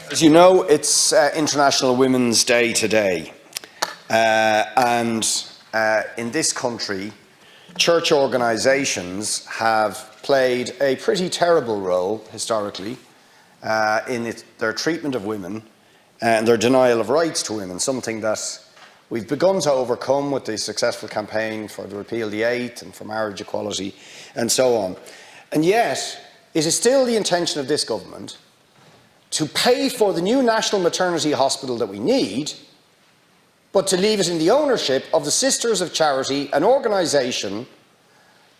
As you know, it's International Women's Day today. And in this country, church organisations have played a pretty terrible role, historically, in their treatment of women and their denial of rights to women, something that we've begun to overcome with the successful campaign for the repeal of the 8th and for marriage equality and so on. And yet, it is still the intention of this government to pay for the new national maternity hospital that we need, but to leave it in the ownership of the Sisters of Charity, an organisation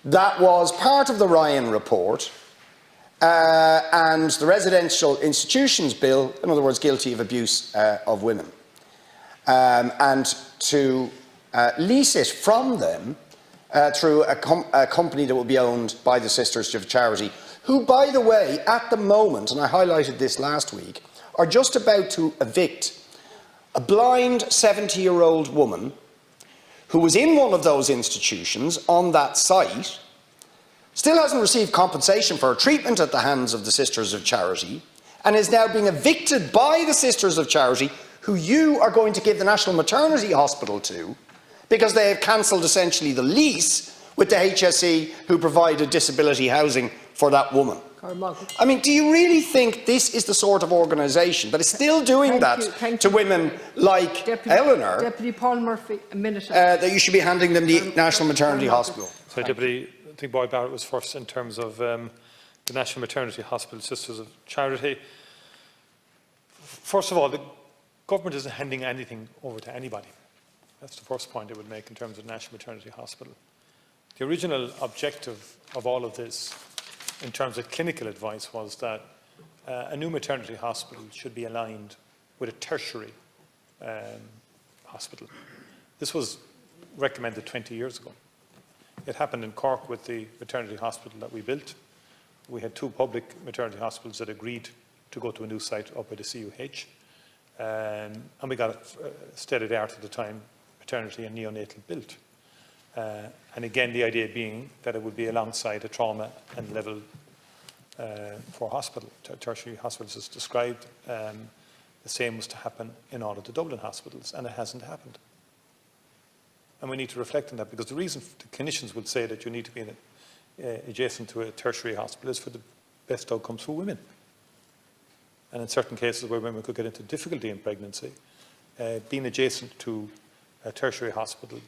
that was part of the Ryan report and the Residential Institutions Bill, in other words, guilty of abuse of women, and to lease it from them through a company that will be owned by the Sisters of Charity, who, by the way, at the moment, and I highlighted this last week, are just about to evict a blind 70-year-old woman who was in one of those institutions on that site, still hasn't received compensation for her treatment at the hands of the Sisters of Charity, and is now being evicted by the Sisters of Charity, who you are going to give the National Maternity Hospital to, because they have cancelled essentially the lease with the HSE, who provided disability housing for that woman. I mean, do you really think this is the sort of organisation that is still doing that to women like Eleanor? Deputy Paul Murphy, a minute. That you should be handing them the National Maternity Hospital. So, Deputy, I think Boyd Barrett was first in terms of the National Maternity Hospital, Sisters of Charity. First of all, the government isn't handing anything over to anybody. That's the first point I would make in terms of National Maternity Hospital. The original objective of all of this, in terms of clinical advice, was that a new maternity hospital should be aligned with a tertiary hospital. This was recommended 20 years ago. It happened in Cork with the maternity hospital that we built. We had two public maternity hospitals that agreed to go to a new site up at the CUH. And we got a state-of-the-art at the time maternity and neonatal built. And again, the idea being that it would be alongside a trauma and level 4 hospital, tertiary hospitals as described. The same was to happen in all of the Dublin hospitals, and it hasn't happened. And we need to reflect on that, because the reason the clinicians would say that you need to be adjacent to a tertiary hospital is for the best outcomes for women. And in certain cases where women could get into difficulty in pregnancy, being adjacent to a tertiary hospital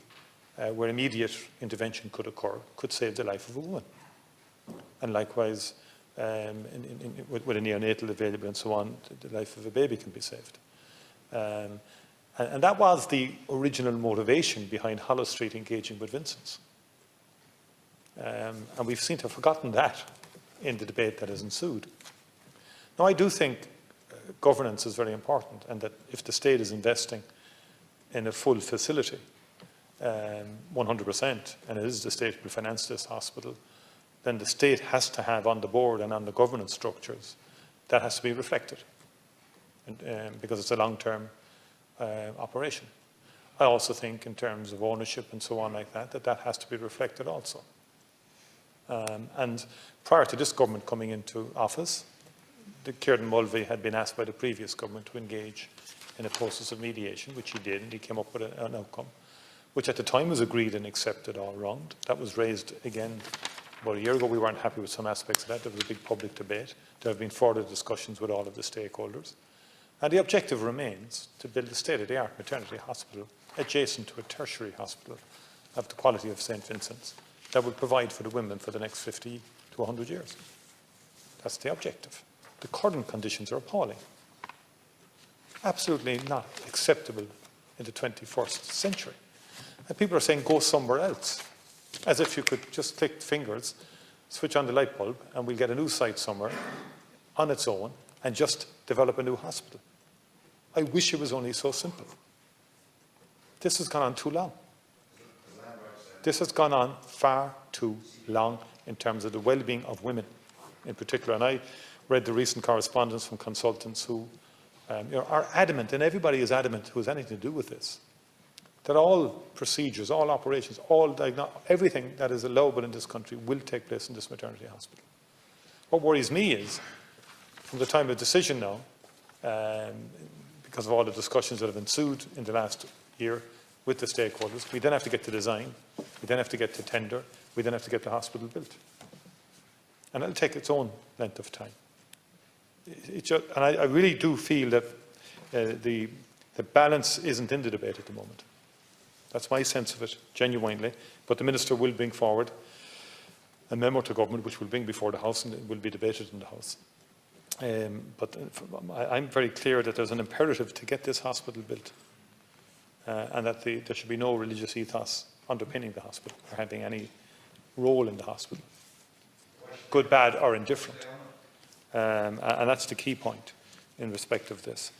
where immediate intervention could occur could save the life of a woman. And likewise, with a neonatal available and so on, the life of a baby can be saved. And that was the original motivation behind Hollow Street engaging with Vincent's. And we've seemed to have forgotten that in the debate that has ensued. Now, I do think governance is very important, and that if the state is investing in a full facility, 100%, and it is the state who will finance this hospital, then the state has to have on the board and on the governance structures, that has to be reflected, because it's a long-term operation. I also think in terms of ownership and so on like that, that has to be reflected also. And prior to this government coming into office, Kieran Mulvey had been asked by the previous government to engage in a process of mediation, which he did, and he came up with an outcome, which at the time was agreed and accepted all round. That was raised again about a year ago. We weren't happy with some aspects of that. There was a big public debate. There have been further discussions with all of the stakeholders. And the objective remains to build a state-of-the-art maternity hospital adjacent to a tertiary hospital of the quality of St. Vincent's that will provide for the women for the next 50 to 100 years. That's the objective. The current conditions are appalling. Absolutely not acceptable in the 21st century. And people are saying, go somewhere else, as if you could just click fingers, switch on the light bulb, and we'll get a new site somewhere on its own and just develop a new hospital. I wish it was only so simple. This has gone on too long. This has gone on far too long in terms of the well-being of women in particular. And I read the recent correspondence from consultants who are adamant, and everybody is adamant who has anything to do with this, that all procedures, all operations, everything that is allowable in this country will take place in this maternity hospital. What worries me is, from the time of decision now, because of all the discussions that have ensued in the last year with the stakeholders. We then have to get to design, we then have to get to tender, we then have to get the hospital built. And it'll take its own length of time. And I really do feel that the balance isn't in the debate at the moment. That's my sense of it, genuinely. But the Minister will bring forward a memo to government which will bring before the House and it will be debated in the House. But I'm very clear that there's an imperative to get this hospital built and that there should be no religious ethos underpinning the hospital or having any role in the hospital, good, bad or indifferent. And that's the key point in respect of this.